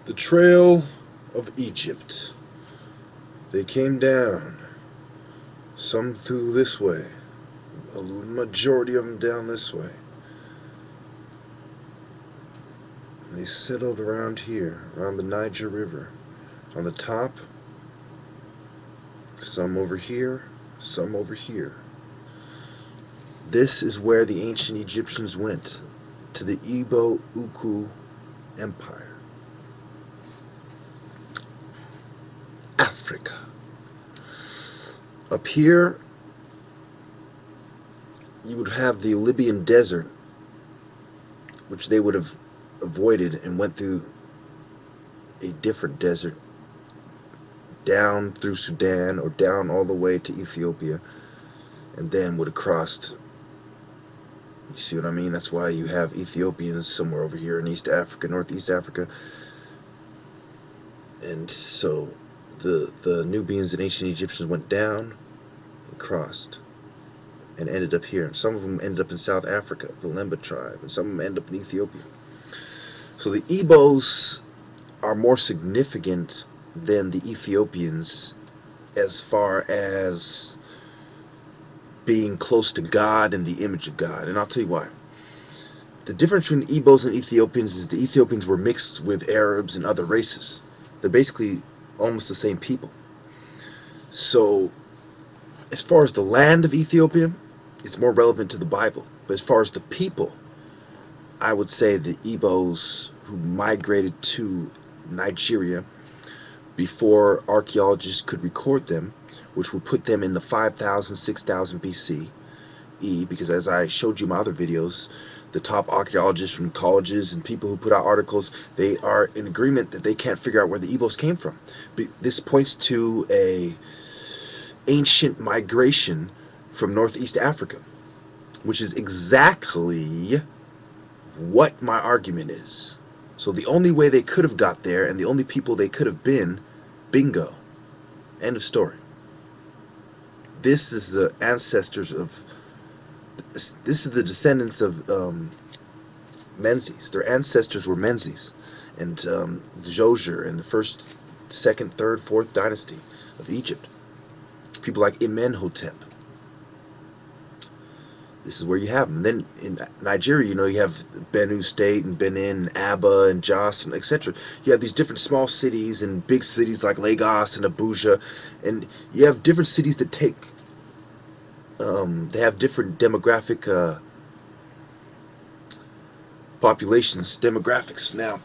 The Trail of Egypt. They came down. Some through this way. A majority of them down this way. And they settled around here, around the Niger River. On the top, some over here, some over here. This is where the ancient Egyptians went, to the Igbo Ukwu Empire. Africa. Up here, you would have the Libyan desert, which they would have avoided and went through a different desert, down through Sudan or down all the way to Ethiopia, and then would have crossed. You see what I mean? That's why you have Ethiopians somewhere over here in East Africa, Northeast Africa. And so the Nubians and ancient Egyptians went down and crossed and ended up here. And some of them ended up in South Africa, the Lemba tribe, and some of them end up in Ethiopia. So the Igbos are more significant than the Ethiopians as far as being close to God and the image of God. And I'll tell you why. The difference between Igbos and Ethiopians is the Ethiopians were mixed with Arabs and other races. They're basically almost the same people. So as far as the land of Ethiopia, it's more relevant to the Bible. But as far as the people, I would say the Igbos who migrated to Nigeria before archaeologists could record them, which would put them in the 5,000, 6,000 BCE, because as I showed you in my other videos, the top archaeologists from colleges and people who put out articles, they are in agreement that they can't figure out where the Igbos came from. This points to a ancient migration from Northeast Africa, which is exactly what my argument is. So the only way they could have got there, and the only people they could have been, bingo. End of story. This is the ancestors of, this is the descendants of Menzies. Their ancestors were Menzies and Djoser in the first, second, third, fourth dynasty of Egypt. People like Imenhotep. This is where you have them. Then in Nigeria, you know, you have Benue State and Benin and Aba and Jos and etc. You have these different small cities and big cities like Lagos and Abuja, and you have different cities that take, they have different demographic populations, demographics. Now,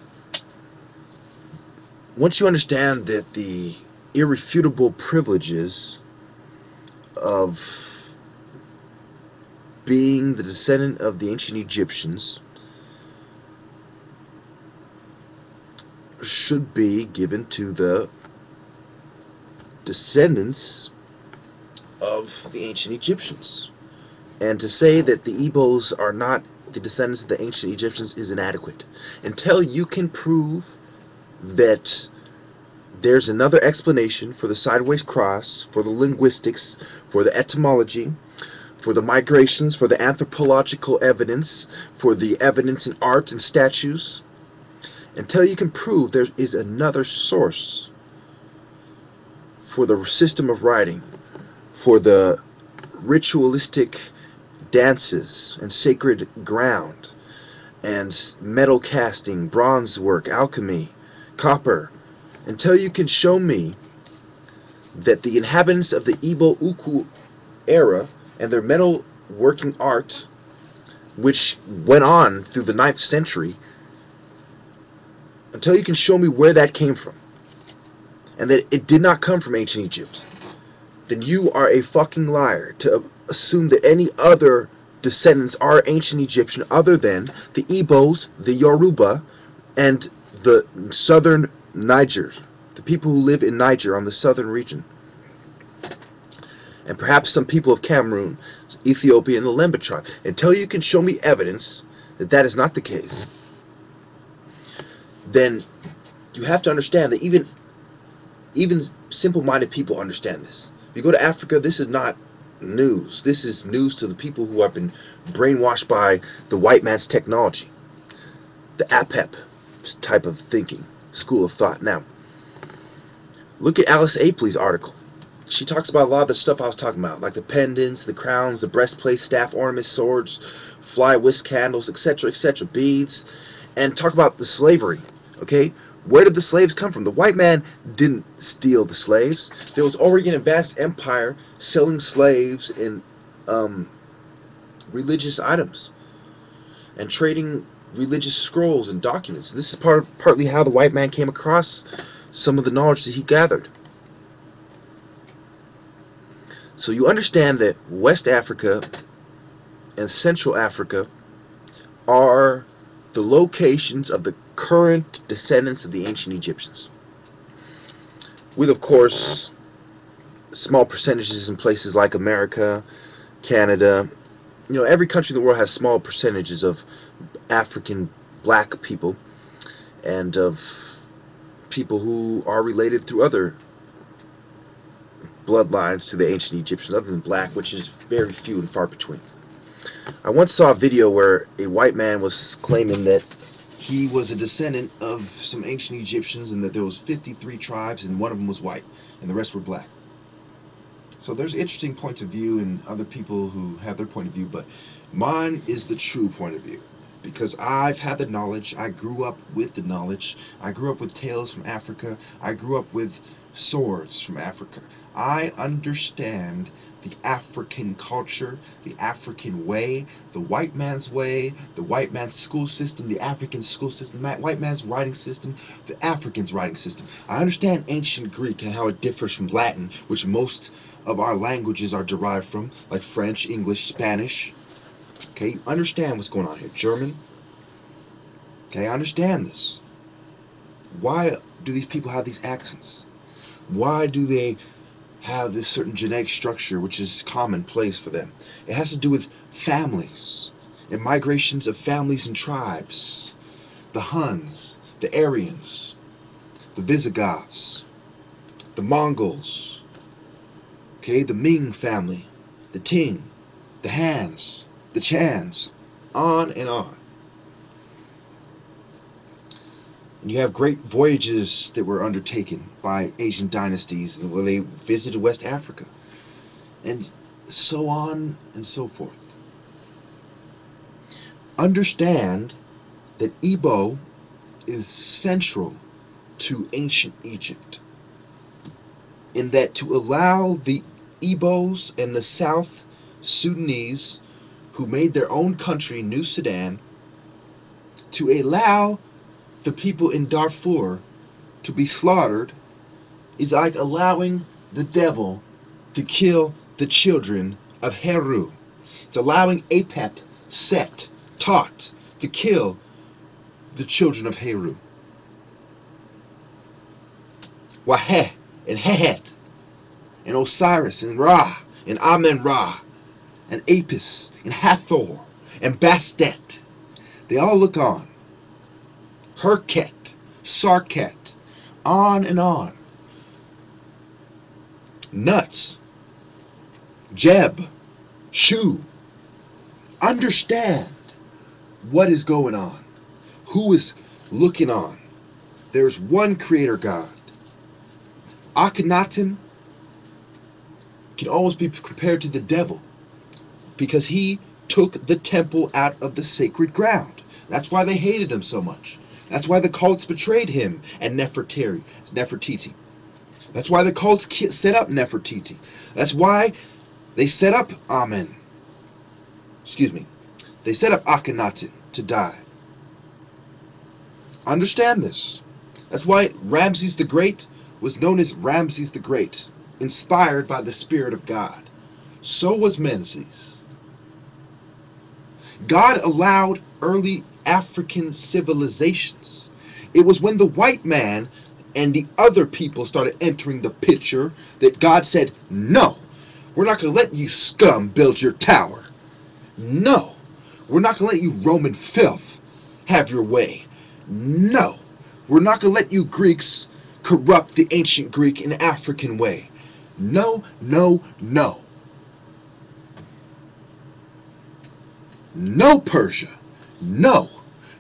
once you understand that the irrefutable privileges of being the descendant of the ancient Egyptians should be given to the descendants of the ancient Egyptians. And to say that the Igbos are not the descendants of the ancient Egyptians is inadequate. Until you can prove that there's another explanation for the sideways cross, for the linguistics, for the etymology, for the migrations, for the anthropological evidence, for the evidence in art and statues, until you can prove there is another source for the system of writing, for the ritualistic dances and sacred ground, and metal casting, bronze work, alchemy, copper, until you can show me that the inhabitants of the Igbo Ukwu era and their metal working art, which went on through the 9th century, until you can show me where that came from, and that it did not come from ancient Egypt, then you are a fucking liar to assume that any other descendants are ancient Egyptian other than the Igbos, the Yoruba, and the southern Niger, the people who live in Niger on the southern region. And perhaps some people of Cameroon, Ethiopia, and the Lemba tribe. Until you can show me evidence that that is not the case, then you have to understand that even simple-minded people understand this. If you go to Africa, this is not news. This is news to the people who have been brainwashed by the white man's technology, the APEP type of thinking. school of thought. Now, look at Alice Apley's article. She talks about a lot of the stuff I was talking about, like the pendants, the crowns, the breastplates, staff ornaments, swords, fly whisk candles, etc., beads, and talk about the slavery. Okay, where did the slaves come from? The white man didn't steal the slaves. There was already a vast empire selling slaves in religious items and trading religious scrolls and documents. And this is partly how the white man came across some of the knowledge that he gathered. So you understand that West Africa and Central Africa are the locations of the current descendants of the ancient Egyptians, with, of course, small percentages in places like America, Canada. You know, every country in the world has small percentages of African black people and of people who are related through other bloodlines to the ancient Egyptians other than black, which is very few and far between. I once saw a video where a white man was claiming that he was a descendant of some ancient Egyptians and that there was 53 tribes and one of them was white and the rest were black. So there's interesting points of view and other people who have their point of view, but mine is the true point of view. Because I've had the knowledge, I grew up with the knowledge, I grew up with tales from Africa, I grew up with swords from Africa. I understand the African culture, the African way, the white man's way, the white man's school system, the African school system, the white man's writing system, the African's writing system. I understand ancient Greek and how it differs from Latin, which most of our languages are derived from, like French, English, Spanish. Okay, understand what's going on here. German. Okay, I understand this. Why do these people have these accents? Why do they have this certain genetic structure which is commonplace for them? It has to do with families and migrations of families and tribes. The Huns, the Aryans, the Visigoths, the Mongols, okay, the Ming family, the Ting, the Hans, the Chans, on and on. And you have great voyages that were undertaken by Asian dynasties where they visited West Africa, and so on and so forth. Understand that Igbo is central to ancient Egypt, in that to allow the Igbos and the South Sudanese who made their own country, New Sudan, to allow the people in Darfur to be slaughtered is like allowing the devil to kill the children of Heru. It's allowing Apep, Set, Tot to kill the children of Heru. Waheh and Hehet and Osiris and Ra and Amen-Ra and Apis and Hathor and Bastet. They all look on. Herket, Sarket, on and on. Nuts, Jeb, Shu. Understand what is going on. Who is looking on? There's one creator God. Akhenaten can almost be compared to the devil because he took the temple out of the sacred ground. That's why they hated him so much. That's why the cults betrayed him and Nefertiti. That's why the cults set up Nefertiti. That's why they set up They set up Akhenaten to die. Understand this. That's why Ramses the Great was known as Ramses the Great, inspired by the Spirit of God. So was Menzies. God allowed early African civilizations. It was when the white man and the other people started entering the picture that God said, no, we're not going to let you scum build your tower. No, we're not going to let you Roman filth have your way. No, we're not going to let you Greeks corrupt the ancient Greek and African way. No, no, no. No Persia. No.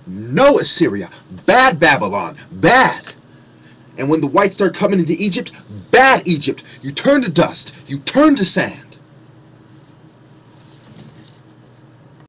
No Assyria. Bad Babylon. Bad. And when the whites start coming into Egypt, bad Egypt, you turn to dust, you turn to sand.